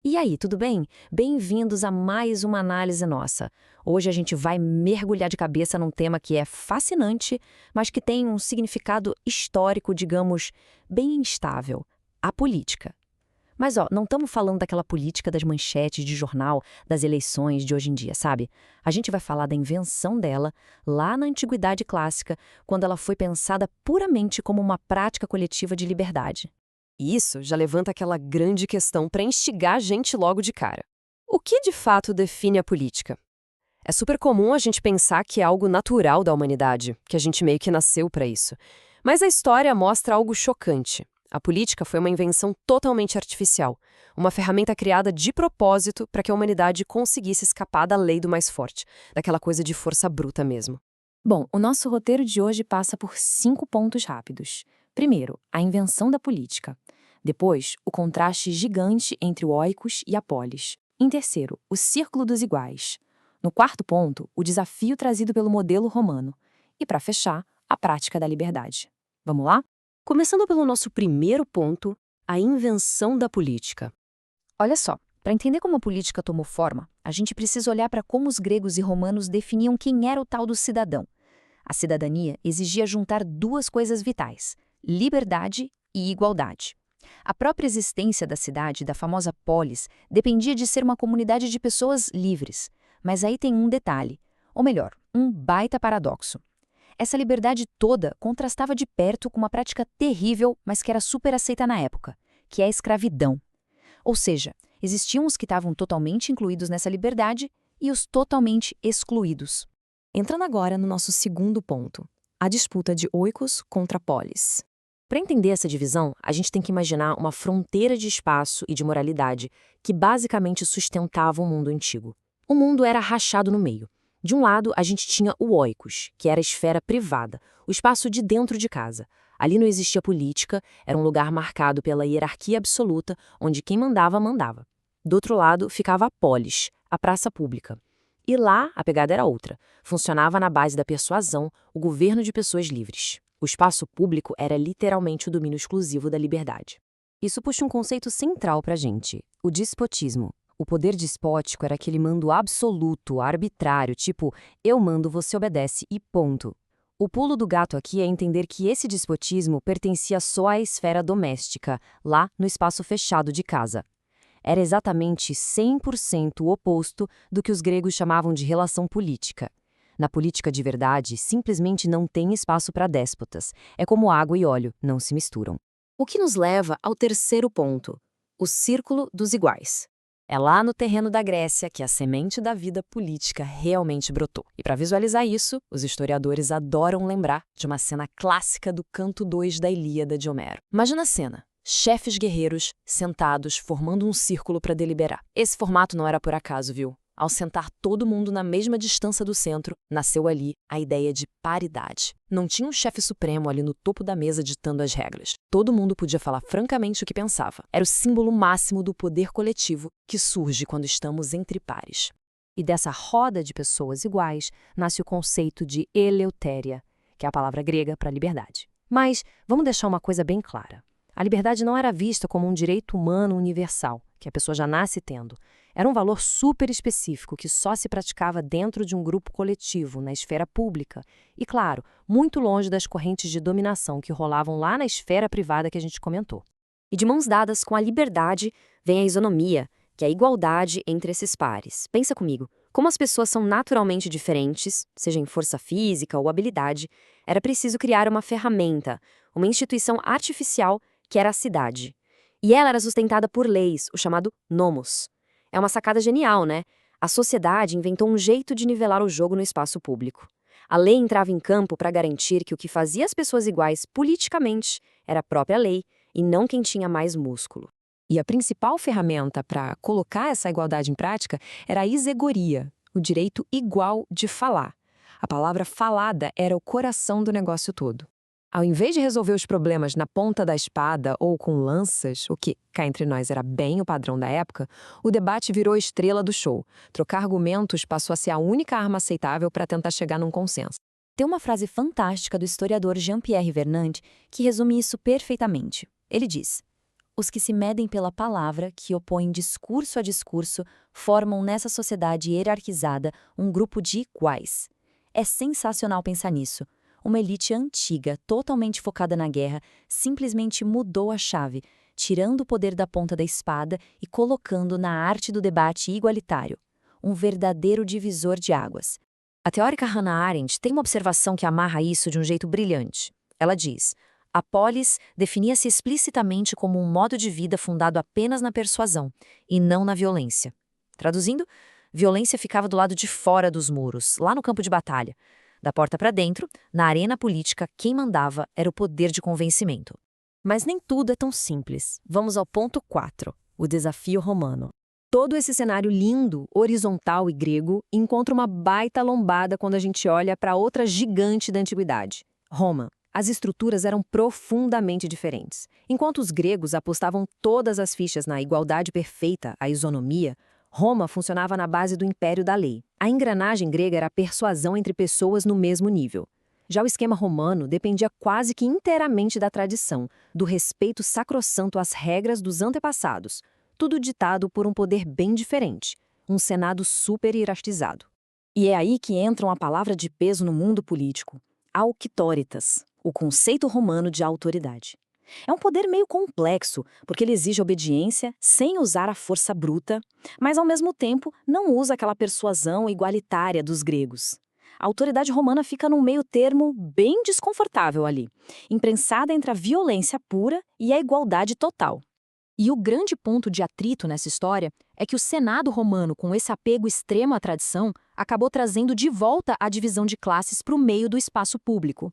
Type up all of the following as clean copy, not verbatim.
E aí, tudo bem? Bem-vindos a mais uma análise nossa. Hoje a gente vai mergulhar de cabeça num tema que é fascinante, mas que tem um significado histórico, digamos, bem instável: a política. Mas, não estamos falando daquela política das manchetes de jornal, das eleições de hoje em dia, sabe? A gente vai falar da invenção dela lá na Antiguidade Clássica, quando ela foi pensada puramente como uma prática coletiva de liberdade. Isso já levanta aquela grande questão para instigar a gente logo de cara. O que de fato define a política? É super comum a gente pensar que é algo natural da humanidade, que a gente meio que nasceu para isso. Mas a história mostra algo chocante. A política foi uma invenção totalmente artificial, uma ferramenta criada de propósito para que a humanidade conseguisse escapar da lei do mais forte, daquela coisa de força bruta mesmo. Bom, o nosso roteiro de hoje passa por 5 pontos rápidos. Primeiro, a invenção da política. Depois, o contraste gigante entre o oikos e a polis. Em terceiro, o círculo dos iguais. No quarto ponto, o desafio trazido pelo modelo romano. E, para fechar, a prática da liberdade. Vamos lá? Começando pelo nosso primeiro ponto, a invenção da política. Olha só, para entender como a política tomou forma, a gente precisa olhar para como os gregos e romanos definiam quem era o tal do cidadão. A cidadania exigia juntar duas coisas vitais: liberdade e igualdade. A própria existência da cidade, da famosa polis, dependia de ser uma comunidade de pessoas livres. Mas aí tem um detalhe, ou melhor, um baita paradoxo. Essa liberdade toda contrastava de perto com uma prática terrível, mas que era super aceita na época, que é a escravidão. Ou seja, existiam os que estavam totalmente incluídos nessa liberdade e os totalmente excluídos. Entrando agora no nosso segundo ponto, a disputa de oikos contra polis. Para entender essa divisão, a gente tem que imaginar uma fronteira de espaço e de moralidade que basicamente sustentava o mundo antigo. O mundo era rachado no meio. De um lado, a gente tinha o oikos, que era a esfera privada, o espaço de dentro de casa. Ali não existia política, era um lugar marcado pela hierarquia absoluta, onde quem mandava, mandava. Do outro lado, ficava a polis, a praça pública. E lá, a pegada era outra. Funcionava na base da persuasão, o governo de pessoas livres. O espaço público era literalmente o domínio exclusivo da liberdade. Isso puxa um conceito central para a gente, o despotismo. O poder despótico era aquele mando absoluto, arbitrário, tipo, eu mando, você obedece e ponto. O pulo do gato aqui é entender que esse despotismo pertencia só à esfera doméstica, lá no espaço fechado de casa. Era exatamente 100% o oposto do que os gregos chamavam de relação política. Na política de verdade, simplesmente não tem espaço para déspotas. É como água e óleo, não se misturam. O que nos leva ao terceiro ponto, o círculo dos iguais. É lá no terreno da Grécia que a semente da vida política realmente brotou. E para visualizar isso, os historiadores adoram lembrar de uma cena clássica do Canto 2 da Ilíada de Homero. Imagina a cena. Chefes guerreiros sentados formando um círculo para deliberar. Esse formato não era por acaso, viu? Ao sentar todo mundo na mesma distância do centro, nasceu ali a ideia de paridade. Não tinha um chefe supremo ali no topo da mesa ditando as regras. Todo mundo podia falar francamente o que pensava. Era o símbolo máximo do poder coletivo que surge quando estamos entre pares. E dessa roda de pessoas iguais nasce o conceito de eleutéria, que é a palavra grega para liberdade. Mas vamos deixar uma coisa bem clara. A liberdade não era vista como um direito humano universal, que a pessoa já nasce tendo. Era um valor super específico que só se praticava dentro de um grupo coletivo, na esfera pública. E, claro, muito longe das correntes de dominação que rolavam lá na esfera privada que a gente comentou. E de mãos dadas com a liberdade vem a isonomia, que é a igualdade entre esses pares. Pensa comigo, como as pessoas são naturalmente diferentes, seja em força física ou habilidade, era preciso criar uma ferramenta, uma instituição artificial que era a cidade. E ela era sustentada por leis, o chamado nomos. É uma sacada genial, né? A sociedade inventou um jeito de nivelar o jogo no espaço público. A lei entrava em campo para garantir que o que fazia as pessoas iguais politicamente era a própria lei e não quem tinha mais músculo. E a principal ferramenta para colocar essa igualdade em prática era a isegoria, o direito igual de falar. A palavra falada era o coração do negócio todo. Ao invés de resolver os problemas na ponta da espada ou com lanças, o que, cá entre nós, era bem o padrão da época, o debate virou estrela do show. Trocar argumentos passou a ser a única arma aceitável para tentar chegar num consenso. Tem uma frase fantástica do historiador Jean-Pierre Vernant que resume isso perfeitamente. Ele diz: Os que se medem pela palavra, que opõem discurso a discurso, formam nessa sociedade hierarquizada um grupo de iguais. É sensacional pensar nisso. Uma elite antiga, totalmente focada na guerra, simplesmente mudou a chave, tirando o poder da ponta da espada e colocando na arte do debate igualitário. Um verdadeiro divisor de águas. A teórica Hannah Arendt tem uma observação que amarra isso de um jeito brilhante. Ela diz: a polis definia-se explicitamente como um modo de vida fundado apenas na persuasão, e não na violência. Traduzindo, violência ficava do lado de fora dos muros, lá no campo de batalha. Da porta para dentro, na arena política, quem mandava era o poder de convencimento. Mas nem tudo é tão simples. Vamos ao ponto 4, o desafio romano. Todo esse cenário lindo, horizontal e grego encontra uma baita lombada quando a gente olha para outra gigante da antiguidade, Roma. As estruturas eram profundamente diferentes. Enquanto os gregos apostavam todas as fichas na igualdade perfeita, a isonomia, Roma funcionava na base do império da lei. A engrenagem grega era a persuasão entre pessoas no mesmo nível. Já o esquema romano dependia quase que inteiramente da tradição, do respeito sacrossanto às regras dos antepassados, tudo ditado por um poder bem diferente, um senado super hierarquizado. E é aí que entra uma palavra de peso no mundo político: auctoritas, o conceito romano de autoridade. É um poder meio complexo, porque ele exige obediência sem usar a força bruta, mas ao mesmo tempo não usa aquela persuasão igualitária dos gregos. A autoridade romana fica num meio termo bem desconfortável ali, imprensada entre a violência pura e a igualdade total. E o grande ponto de atrito nessa história é que o Senado romano, com esse apego extremo à tradição, acabou trazendo de volta a divisão de classes para o meio do espaço público.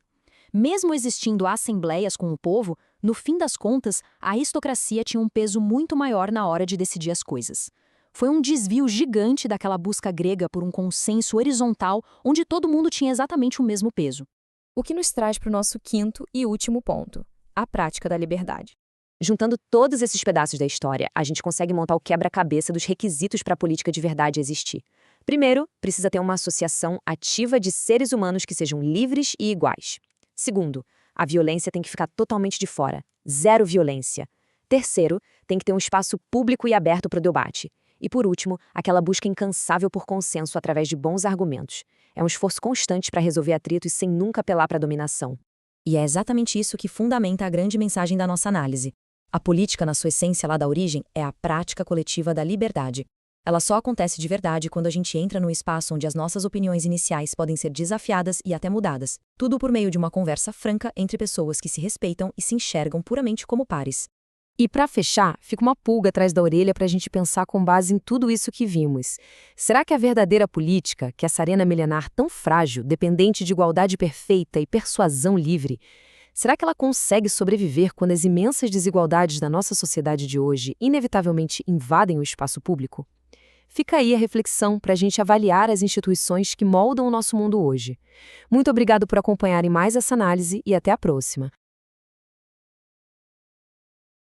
Mesmo existindo assembleias com o povo, no fim das contas, a aristocracia tinha um peso muito maior na hora de decidir as coisas. Foi um desvio gigante daquela busca grega por um consenso horizontal onde todo mundo tinha exatamente o mesmo peso. O que nos traz para o nosso quinto e último ponto: a prática da liberdade. Juntando todos esses pedaços da história, a gente consegue montar o quebra-cabeça dos requisitos para a política de verdade existir. Primeiro, precisa ter uma associação ativa de seres humanos que sejam livres e iguais. Segundo, a violência tem que ficar totalmente de fora. Zero violência. Terceiro, tem que ter um espaço público e aberto para o debate. E por último, aquela busca incansável por consenso através de bons argumentos. É um esforço constante para resolver atritos sem nunca apelar para a dominação. E é exatamente isso que fundamenta a grande mensagem da nossa análise. A política, na sua essência lá da origem, é a prática coletiva da liberdade. Ela só acontece de verdade quando a gente entra num espaço onde as nossas opiniões iniciais podem ser desafiadas e até mudadas. Tudo por meio de uma conversa franca entre pessoas que se respeitam e se enxergam puramente como pares. E para fechar, fica uma pulga atrás da orelha para a gente pensar com base em tudo isso que vimos. Será que a verdadeira política, que essa arena milenar tão frágil, dependente de igualdade perfeita e persuasão livre, será que ela consegue sobreviver quando as imensas desigualdades da nossa sociedade de hoje inevitavelmente invadem o espaço público? Fica aí a reflexão para a gente avaliar as instituições que moldam o nosso mundo hoje. Muito obrigado por acompanharem mais essa análise e até a próxima.